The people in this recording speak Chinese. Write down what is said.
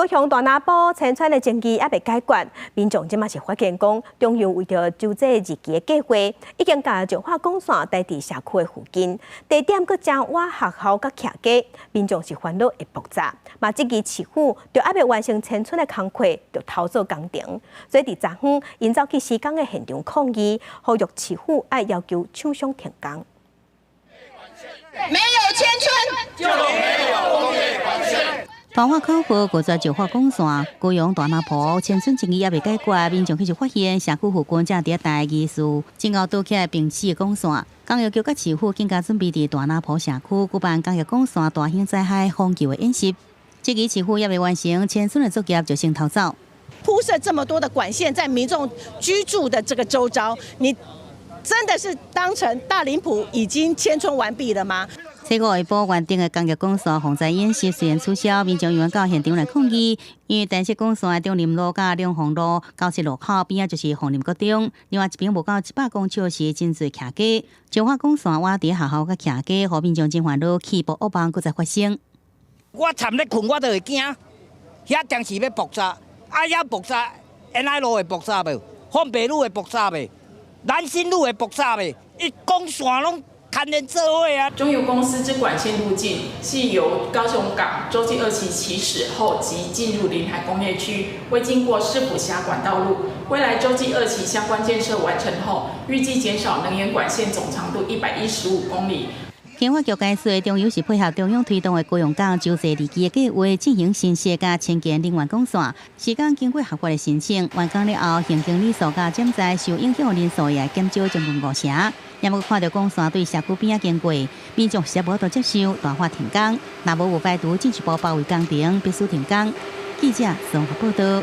北向大南部清川的争议还未解决，民众即马是发现讲，中央为着就这日期的计划，已经把石化管线带伫社区的附近，地点佫将挖学校甲徛家，民众是烦恼会爆炸。嘛，即期市府就还未完成清川的工课，就偷做工程，所以伫昨昏因走去施工的现场抗议，呼吁市府爱要求厂商停工。没有迁村，就没有工业管线。大化考核国专石化管线，高雄大南埔迁村争议也未解决，民众开始发现社区附近正伫大艺术，正后倒起来并起的管线。工业局甲市府更加准备伫大南埔社区举办工业管线大型灾害防救的演习。这期市府也未完成迁村的作业，就先逃走。铺设这么多的管线在民众居住的这个周遭，你真的是当成大林埔已经迁村完毕了吗？初五下晡原定的工业管线防灾演习虽然取消，民众员到现场来抗议，因为电线管线中林路甲两虹路交接路口边就是凤林国中，另外一边无到100公尺是真侪徛家，石化管线挖伫学校甲徛家，互民众真烦恼，气爆恶棒搁再发生。我沉咧困，我都会惊，遐电视要爆炸，遐爆炸，沿海路会爆炸袂？凤北路会爆炸袂？南新路会爆炸袂？伊管线拢牵连做伙啊！中油公司之管线路径是由高雄港洲际2期起始后即进入临海工业区，未经过市府辖管道路。未来洲际2期相关建设完成后，预计减少能源管线总长度115公里。经发局解释，中油是配合中央推动的高雄港就这2期的计划进行新设甲迁建能源管线，时间经过合法的申请，完工了后，行经理数甲减载受影响人数也减少将近5成。也无看到管线对社区边经过，民众实无法接受，大发停工。若无排除进一步包围工程，必须停工。记者综合报道。